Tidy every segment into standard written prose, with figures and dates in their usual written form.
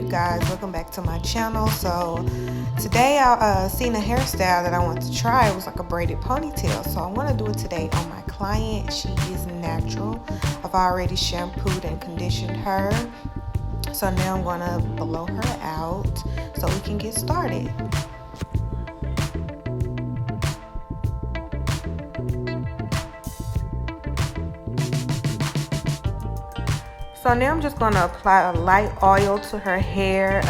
guys, welcome back to my channel. So today I seen a hairstyle that I want to try. It was like a braided ponytail, so I want to do it today on my client. She is natural. I've already shampooed and conditioned her, so now I'm going to blow her out so we can get started. So now I'm just going to apply a light oil to her hair.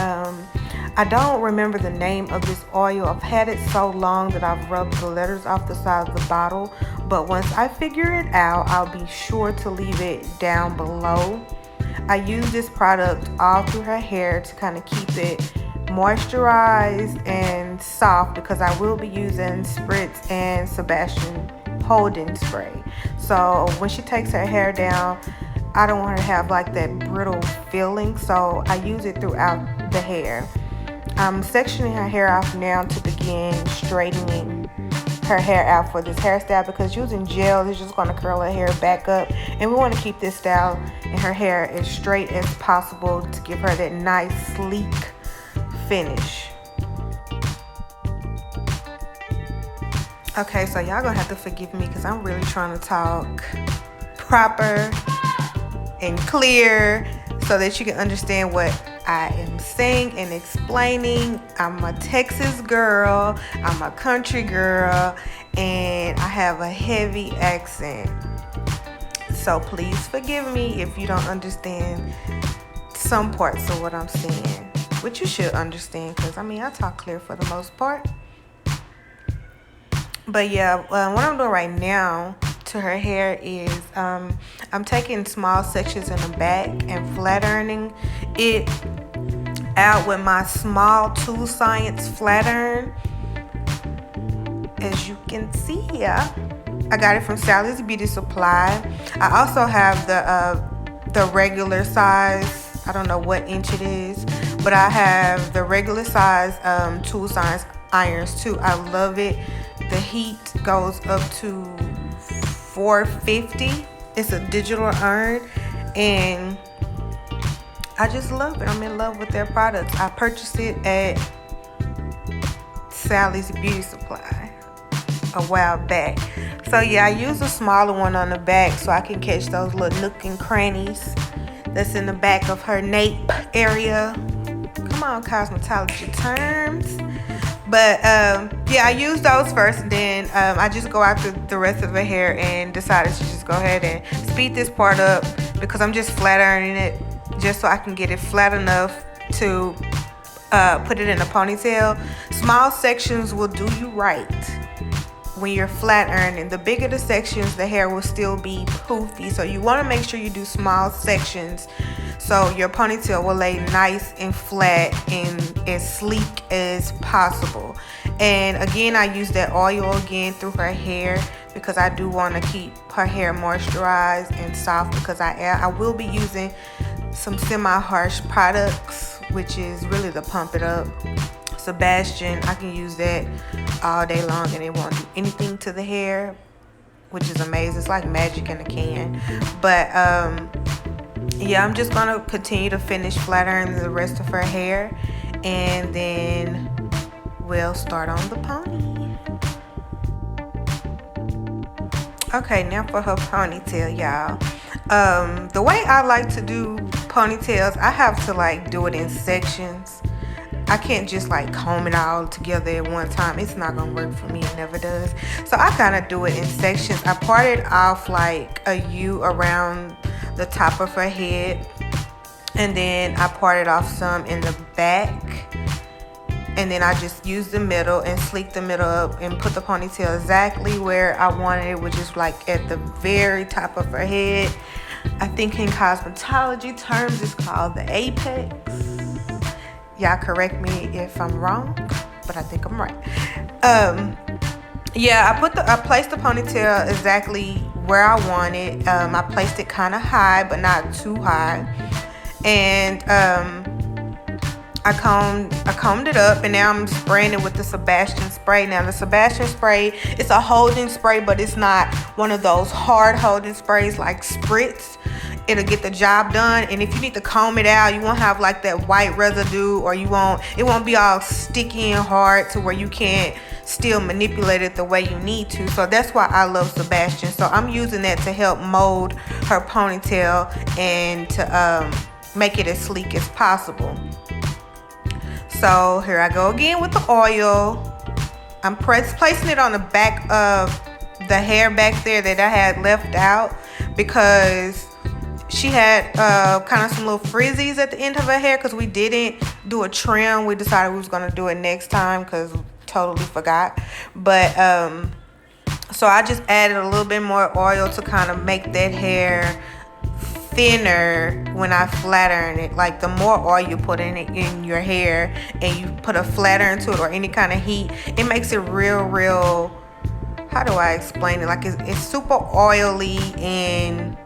I don't remember the name of this oil. I've had it so long that I've rubbed the letters off the side of the bottle. But once I figure it out, I'll be sure to leave it down below. I use this product all through her hair to kind of keep it moisturized and soft, because I will be using Spritz and Sebastian holding spray. So when she takes her hair down, I don't want her to have like that brittle feeling, so I use it throughout the hair. I'm sectioning her hair off now to begin straightening her hair out for this hairstyle, because using gel is just going to curl her hair back up, and we want to keep this style and her hair as straight as possible to give her that nice sleek finish. Okay, so y'all gonna have to forgive me because I'm really trying to talk proper and clear so that you can understand what I am saying and explaining. I'm a Texas girl, I'm a country girl, and I have a heavy accent. So please forgive me if you don't understand some parts of what I'm saying, which you should understand, because I mean I talk clear for the most part. But yeah, what I'm doing right now to her hair is I'm taking small sections in the back and flat ironing it out with my small Tool Science flat iron. As you can see here, I got it from Sally's Beauty Supply. I also have the regular size. I don't know what inch it is, but I have the regular size Tool Science irons too. I love it. The heat goes up to 450. It's a digital iron, and I just love it. I'm in love with their products. I purchased it at Sally's Beauty Supply a while back. So yeah, I use a smaller one on the back so I can catch those little nook and crannies that's in the back of her nape area. Come on, cosmetology terms. But yeah, I use those first, and then I just go after the rest of her hair and decided to just go ahead and speed this part up, because I'm just flat ironing it just so I can get it flat enough to put it in a ponytail. Small sections will do you right when you're flat ironing. The bigger the sections, the hair will still be poofy. So you want to make sure you do small sections so your ponytail will lay nice and flat and as sleek as possible. And again, I use that oil again through her hair because I do want to keep her hair moisturized and soft, because I will be using some semi-harsh products, which is really the Pump It Up. Sebastian, I can use that all day long and it won't do anything to the hair, which is amazing. It's like magic in a can. But yeah, I'm just gonna continue to finish flat ironing the rest of her hair, and then we'll start on the pony. Okay, now for her ponytail, y'all. The way I like to do ponytails, I have to like do it in sections. I can't just like comb it all together at one time. It's not gonna work for me. It never does. So I kind of do it in sections. I parted off like a U around the top of her head, and then I parted off some in the back, and then I just used the middle and sleeked the middle up and put the ponytail exactly where I wanted it, which is like at the very top of her head. I think in cosmetology terms it's called the apex. Y'all correct me if I'm wrong, but I think I'm right. Yeah, I placed the ponytail exactly where I want it. I placed it kind of high, but not too high. And I combed it up, and now I'm spraying it with the Sebastian spray. Now the Sebastian spray, it's a holding spray, but it's not one of those hard holding sprays like Spritz. it'll get the job done. And if you need to comb it out, you won't have like that white residue, or it won't be all sticky and hard to where you can't still manipulate it the way you need to. So that's why I love Sebastian. So I'm using that to help mold her ponytail and to make it as sleek as possible. So here I go again with the oil. I'm placing it on the back of the hair back there that I had left out, because she had kind of some little frizzies at the end of her hair because we didn't do a trim. We decided we was going to do it next time because we totally forgot. But so I just added a little bit more oil to kind of make that hair thinner when I flatten it. Like the more oil you put in your hair and you put a flatter into it or any kind of heat, it makes it real, how do I explain it? Like it's super oily and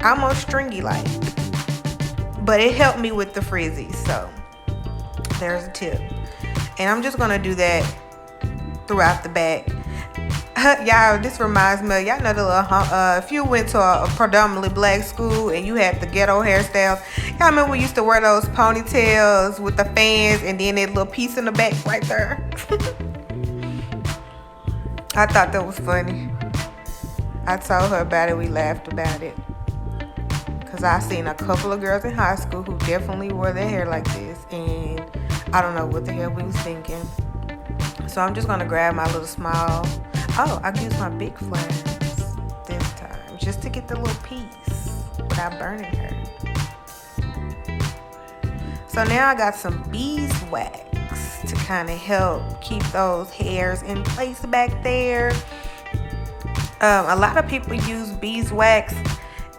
almost stringy like, but it helped me with the frizzies. So there's a tip, and I'm just gonna do that throughout the back. Y'all, this reminds me of, y'all know the little if you went to a predominantly black school and you had the ghetto hairstyles, y'all remember we used to wear those ponytails with the fans and then that little piece in the back right there. I thought that was funny. I told her about it, we laughed about it, because I seen a couple of girls in high school who definitely wore their hair like this, and I don't know what the hell we was thinking. So I'm just gonna grab my little small, I can use my big flares this time just to get the little piece without burning her. So now I got some beeswax to kind of help keep those hairs in place back there. A lot of people use beeswax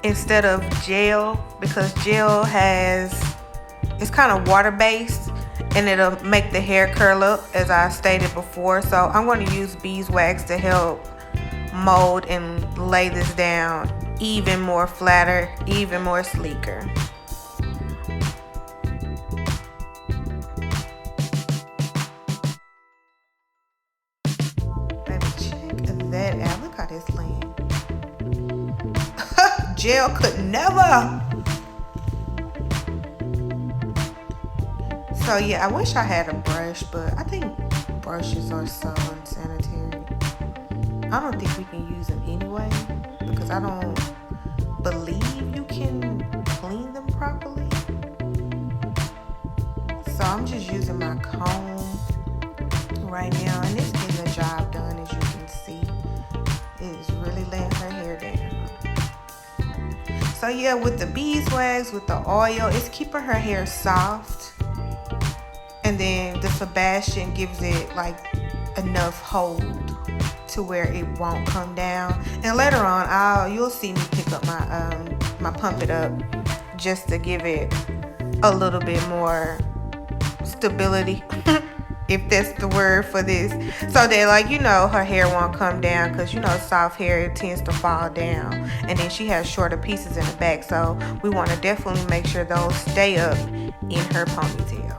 instead of gel because gel it's kind of water based and it'll make the hair curl up, as I stated before. So I'm going to use beeswax to help mold and lay this down even more flatter, even more sleeker. Baby, check that out. Look how this land. Gel could never. So yeah, I wish I had a brush, but I think brushes are so unsanitary. I don't think we can use them anyway, because I don't believe you can clean them properly. So I'm just using my comb right now, and it's getting the job done, as you can see. It is really laying her hair down. So yeah, with the beeswax, with the oil, it's keeping her hair soft. And then the Sebastian gives it like enough hold to where it won't come down. And later on, you'll see me pick up my Pump It Up just to give it a little bit more stability, if that's the word for this, so that, like, her hair won't come down, because soft hair, it tends to fall down, and then she has shorter pieces in the back, so we want to definitely make sure those stay up in her ponytail.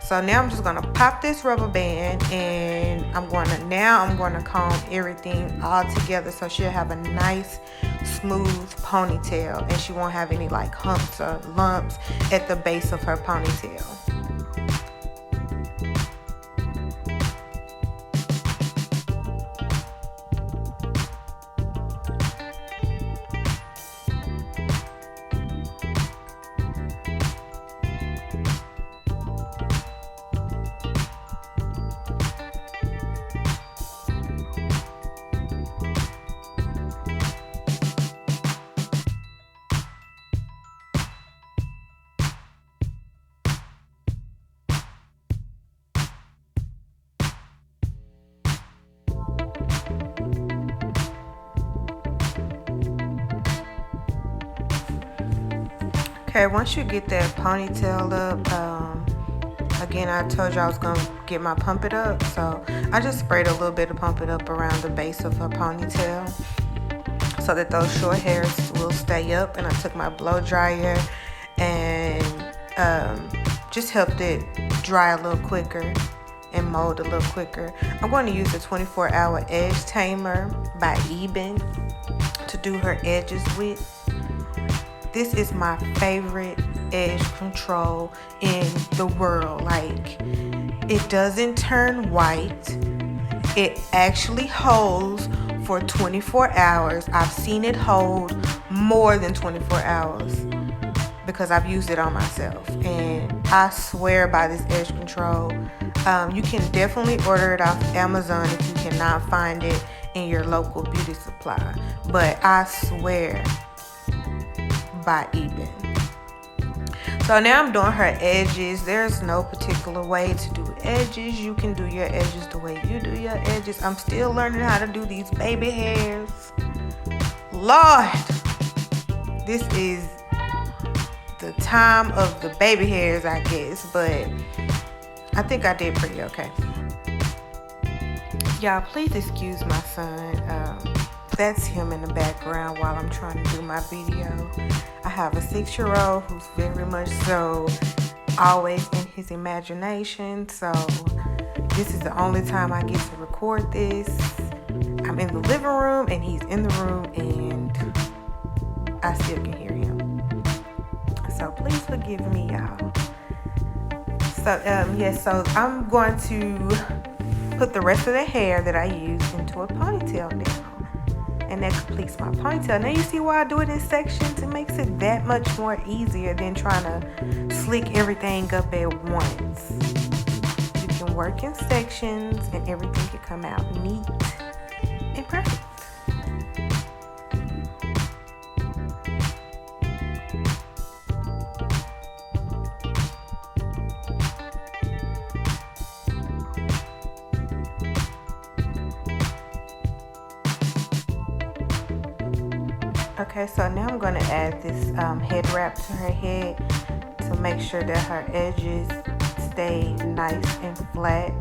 So now I'm just gonna pop this rubber band, and I'm gonna comb everything all together so she'll have a nice smooth ponytail, and she won't have any like humps or lumps at the base of her ponytail. Okay, once you get that ponytail up, again, I told you I was going to get my Pump It Up. So I just sprayed a little bit of Pump It Up around the base of her ponytail so that those short hairs will stay up. And I took my blow dryer and just helped it dry a little quicker and mold a little quicker. I'm going to use the 24-hour edge tamer by Eben to do her edges with. this is my favorite edge control in the world. Like, it doesn't turn white. It actually holds for 24 hours. I've seen it hold more than 24 hours because I've used it on myself, and I swear by this edge control. You can definitely order it off Amazon if you cannot find it in your local beauty supply, but I swear by Eben. So now I'm doing her edges. There's no particular way to do edges. You can do your edges the way you do your edges. I'm still learning how to do these baby hairs. Lord, this is the time of the baby hairs, I guess, but I think I did pretty okay. Y'all, please excuse my son. That's him in the background while I'm trying to do my video. I have a 6-year-old who's very much so always in his imagination, so this is the only time I get to record this. I'm in the living room and he's in the room and I still can hear him. So please forgive me, y'all. So so I'm going to put the rest of the hair that I used into a ponytail now. And that completes my ponytail. Now you see why I do it in sections? It makes it that much more easier than trying to slick everything up at once. You can work in sections and everything can come out neat and perfect. Okay, so now I'm going to add this head wrap to her head to make sure that her edges stay nice and flat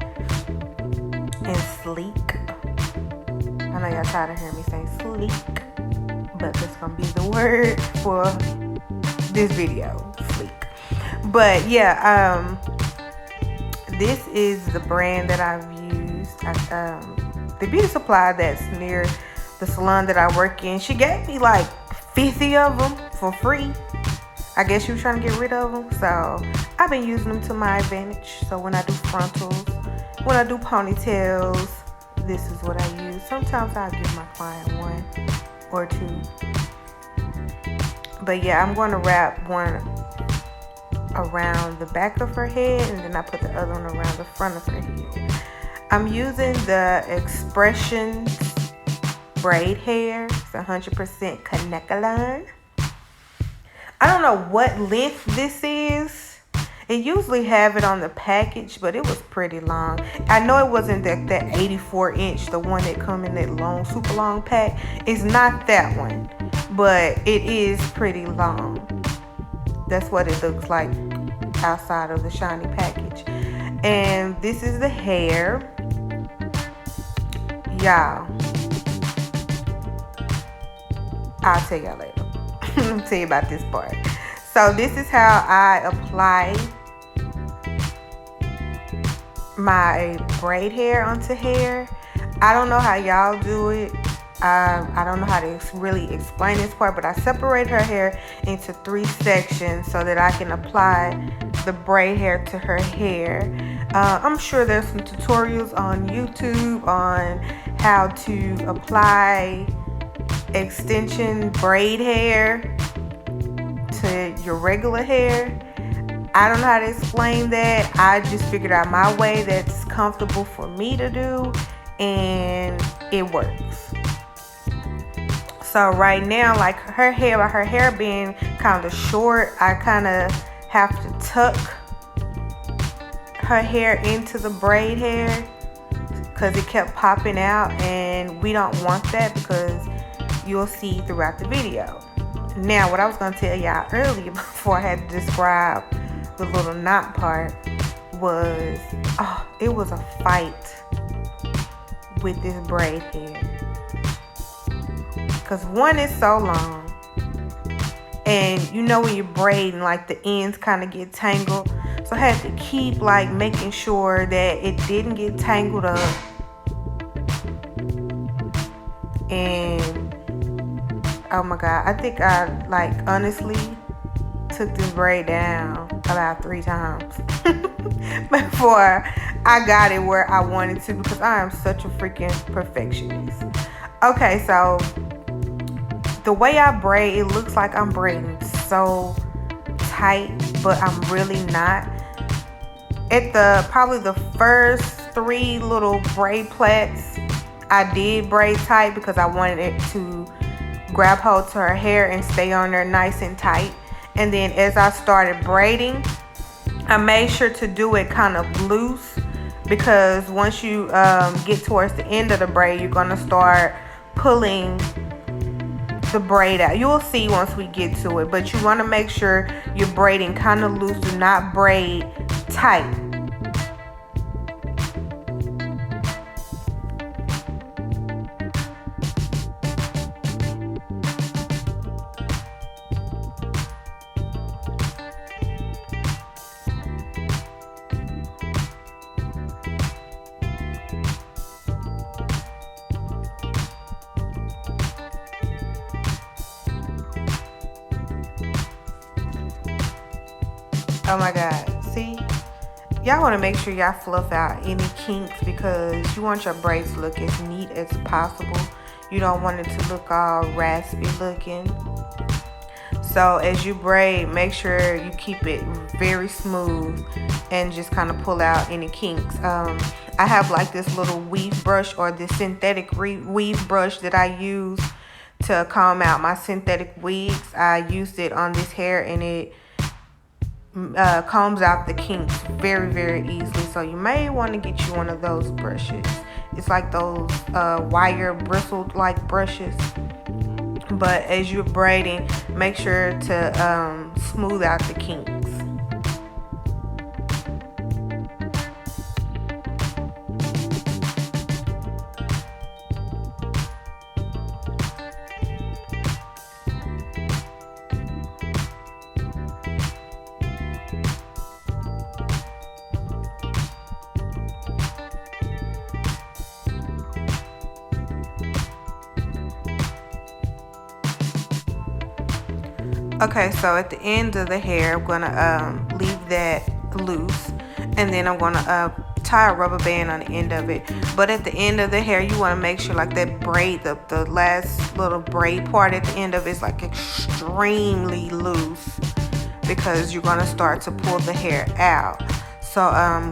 and sleek. I know y'all tired of hearing me say sleek, but that's going to be the word for this video, sleek. But yeah, this is the brand that I've used. The beauty supply that's near the salon that I work in, she gave me like 50 of them for free. I guess she was trying to get rid of them, so I've been using them to my advantage. So when I do frontals, when I do ponytails, this is what I use. Sometimes I'll give my client one or two, but yeah, I'm going to wrap one around the back of her head and then I put the other one around the front of her head. I'm using the Expressions braid hair. It's 100% Kanekalon. I don't know what length this is. It usually have it on the package, but it was pretty long. I know it wasn't that 84 inch, the one that come in that long, super long pack. It's not that one, but it is pretty long. That's what it looks like outside of the shiny package. And this is the hair. Y'all, I'll tell y'all later. Let me tell you about this part. So this is how I apply my braid hair onto hair. I don't know how y'all do it. I don't know how to really explain this part, but I separate her hair into 3 sections so that I can apply the braid hair to her hair. I'm sure there's some tutorials on YouTube on how to apply extension braid hair to your regular hair. I don't know how to explain that. I just figured out my way that's comfortable for me to do, and it works. So right now, like her hair being kind of short, I kind of have to tuck her hair into the braid hair because it kept popping out, and we don't want that because you'll see throughout the video. Now, what I was going to tell y'all earlier before I had to describe the little knot part was, it was a fight with this braid hair. Because one is so long, and you know when you're braiding, like the ends kind of get tangled. So I had to keep like making sure that it didn't get tangled up. And Oh my god, I think I like honestly took this braid down about 3 times before I got it where I wanted to, because I am such a freaking perfectionist. Okay, so the way I braid, it looks like I'm braiding so tight, but I'm really not. At probably the first 3 little braid plaits, I did braid tight because I wanted it to grab hold to her hair and stay on there nice and tight. And then as I started braiding, I made sure to do it kind of loose, because once you get towards the end of the braid, you're gonna start pulling the braid out. You'll see once we get to it, but you want to make sure you're braiding kind of loose. Do not braid tight. Oh my god, see, y'all want to make sure y'all fluff out any kinks, because you want your braids to look as neat as possible. You don't want it to look all raspy looking. So as you braid, make sure you keep it very smooth and just kind of pull out any kinks. I have like this little weave brush, or this synthetic weave brush that I use to comb out my synthetic wigs. I used it on this hair and it combs out the kinks very, very easily. So you may want to get you one of those brushes. It's like those wire bristled like brushes. But as you're braiding, make sure to smooth out the kinks. Okay, so at the end of the hair, I'm gonna leave that loose, and then I'm gonna tie a rubber band on the end of it. But at the end of the hair, you want to make sure like that braid, the last little braid part at the end of it is like extremely loose, because you're gonna start to pull the hair out. So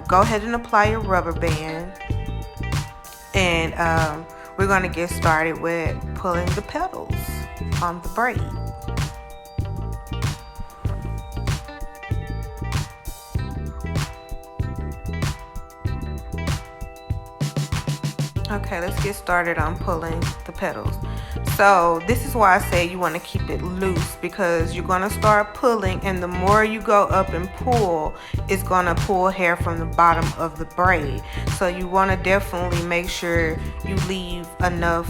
go ahead and apply your rubber band, and we're gonna get started with pulling the petals on the braid. Okay, let's get started on pulling the petals. So this is why I say you want to keep it loose, because you're going to start pulling, and the more you go up and pull, it's going to pull hair from the bottom of the braid. So you want to definitely make sure you leave enough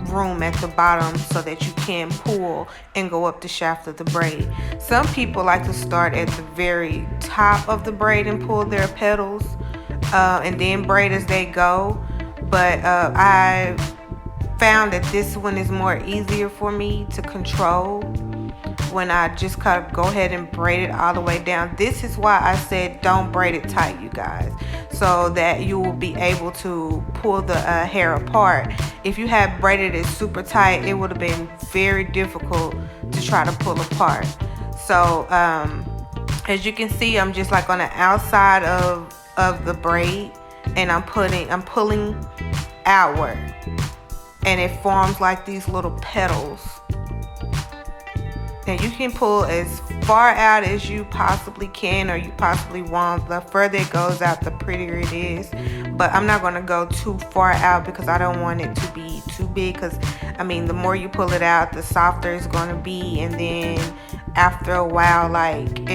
room at the bottom so that you can pull and go up the shaft of the braid. Some people like to start at the very top of the braid and pull their petals and then braid as they go. But I found that this one is more easier for me to control when I just kind of go ahead and braid it all the way down. This is why I said don't braid it tight, you guys, so that you will be able to pull the hair apart. If you had braided it super tight, it would have been very difficult to try to pull apart. So as you can see, I'm just like on the outside of the braid, and I'm pulling outward, and it forms like these little petals. And you can pull as far out as you possibly can, or you possibly want. The further it goes out, the prettier it is. But I'm not going to go too far out because I don't want it to be too big, because I mean, the more you pull it out, the softer it's going to be. And then after a while, like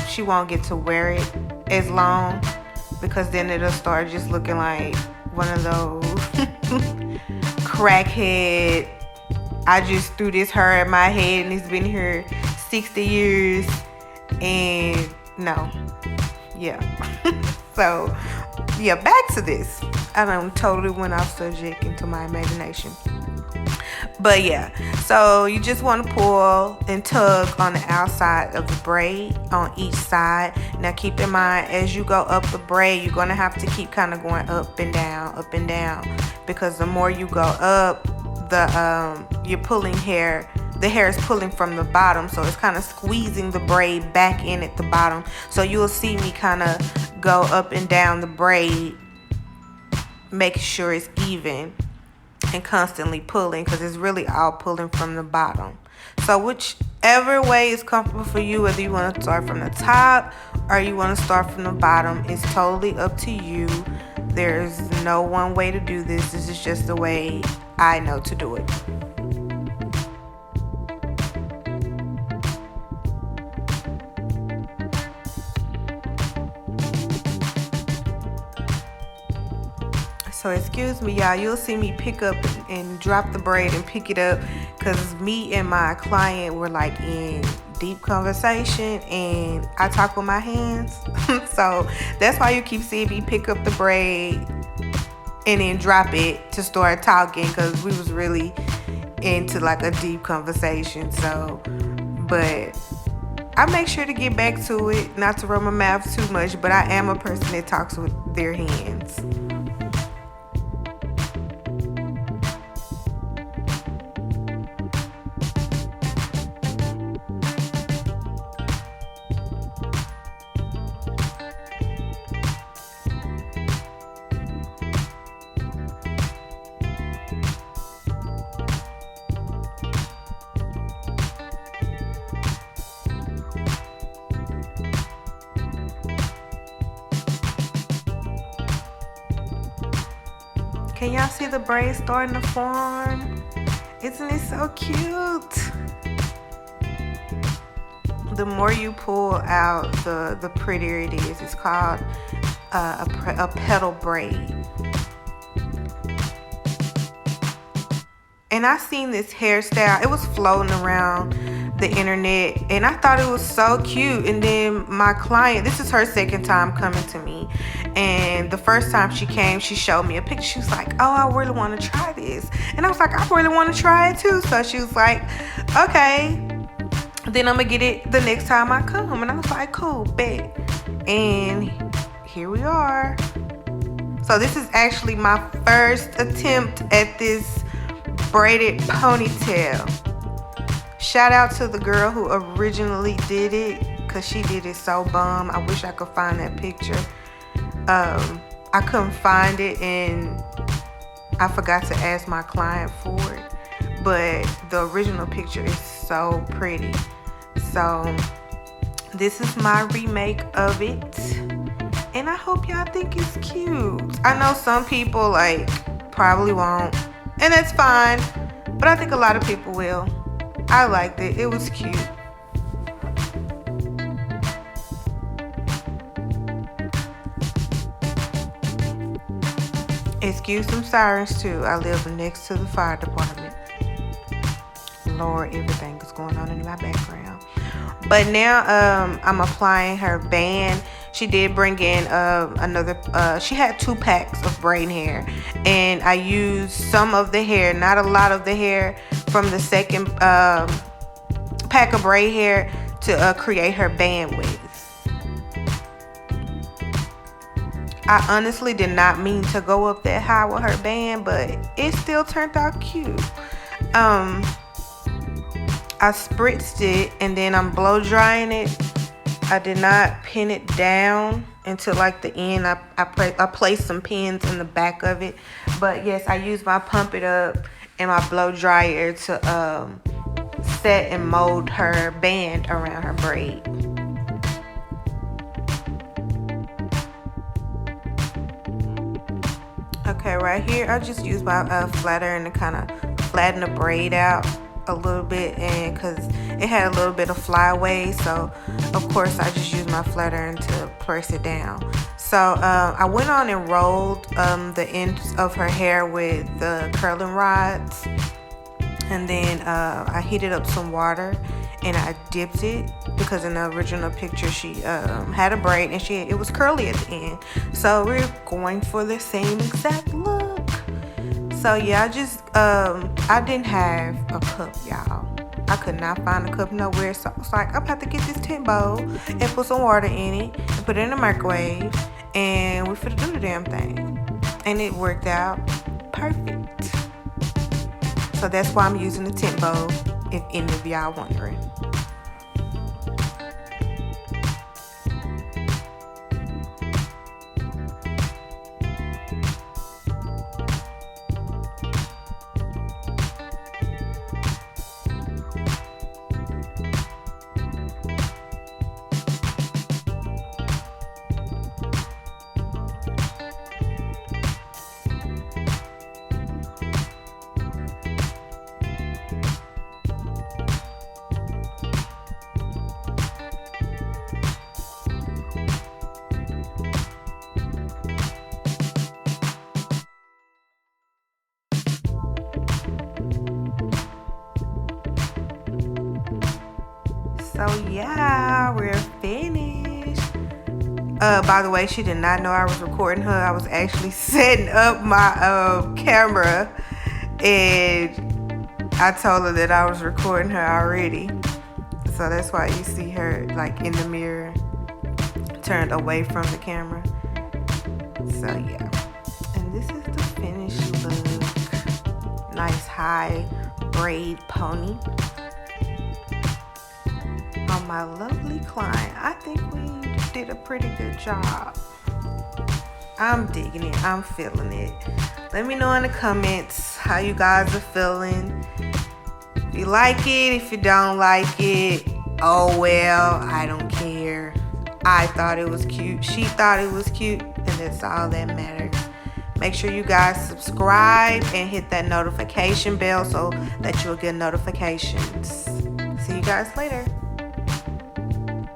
she won't get to wear it as long, because then it'll start just looking like one of those crackhead, I just threw this hair at my head and it's been here 60 years, and no. Yeah. So yeah, back to this. I done totally went off subject into my imagination. But yeah, so you just want to pull and tug on the outside of the braid on each side. Now keep in mind, as you go up the braid, you're going to have to keep kind of going up and down, because the more you go up, you're pulling hair. The hair is pulling from the bottom, so it's kind of squeezing the braid back in at the bottom. So you'll see me kind of go up and down the braid, making sure it's even and constantly pulling, because it's really all pulling from the bottom. So whichever way is comfortable for you, whether you want to start from the top or you want to start from the bottom, it's totally up to you. There's no one way to do this. This is just the way I know to do it. So excuse me, y'all, you'll see me pick up and drop the braid and pick it up, because me and my client were like in deep conversation and I talk with my hands. So that's why you keep seeing me pick up the braid and then drop it to start talking, because we was really into like a deep conversation. So, but I make sure to get back to it, not to run my mouth too much, but I am a person that talks with their hands. Can y'all see the braid starting to form? Isn't it so cute? The more you pull out, the prettier it is. It's called a petal braid. And I seen this hairstyle. It was floating around the internet and I thought it was so cute. And then my client, this is her second time coming to me, and the first time she came, she showed me a picture. She was like, oh, I really want to try this. And I was like, I really want to try it too. So she was like, okay, then I'm gonna get it the next time I come. And I was like, cool, bet. And here we are. So this is actually my first attempt at this braided ponytail. Shout out to the girl who originally did it, because she did it so bomb. I wish I could find that picture. I couldn't find it and I forgot to ask my client for it, but the original picture is so pretty. So this is my remake of it, and I hope y'all think it's cute. I know some people like probably won't, and that's fine, but I think a lot of people will. I liked it. It was cute. Excuse some sirens too. I live next to the fire department. Lord, everything is going on in my background. But now I'm applying her band. She did bring in she had 2 packs of braid hair, and I used some of the hair, not a lot of the hair, from the second pack of braid hair to create her band with. I honestly did not mean to go up that high with her band, but it still turned out cute. I spritzed it and then I'm blow drying it. I did not pin it down until like the end. I placed some pins in the back of it. But yes, I used my Pump It Up and my blow dryer to set and mold her band around her braid. Okay, right here I just used my flat iron to kind of flatten the braid out a little bit, and because it had a little bit of flyaway, so of course I just used my flat iron to press it down. So I went on and rolled the ends of her hair with the curling rods, and then I heated up some water and I dipped it, because in the original picture she had a braid and it was curly at the end. So we're going for the same exact look. So yeah, I didn't have a cup, y'all. I could not find a cup nowhere, so I was like, I'm about to get this tent bowl and put some water in it and put it in the microwave, and we're finna do the damn thing. And it worked out perfect. So that's why I'm using the tent bowl, if any of y'all wondering. So yeah, we're finished. By the way, she did not know I was recording her. I was actually setting up my camera, and I told her that I was recording her already. So that's why you see her like in the mirror, turned away from the camera. So yeah, and this is the finished look. Nice high braid pony on my lovely client. I think we did a pretty good job. I'm digging it. I'm feeling it. Let me know in the comments how you guys are feeling. If you like it, if you don't like it, oh well, I don't care. I thought it was cute. She thought it was cute, and that's all that matters. Make sure you guys subscribe and hit that notification bell so that you'll get notifications. See you guys later.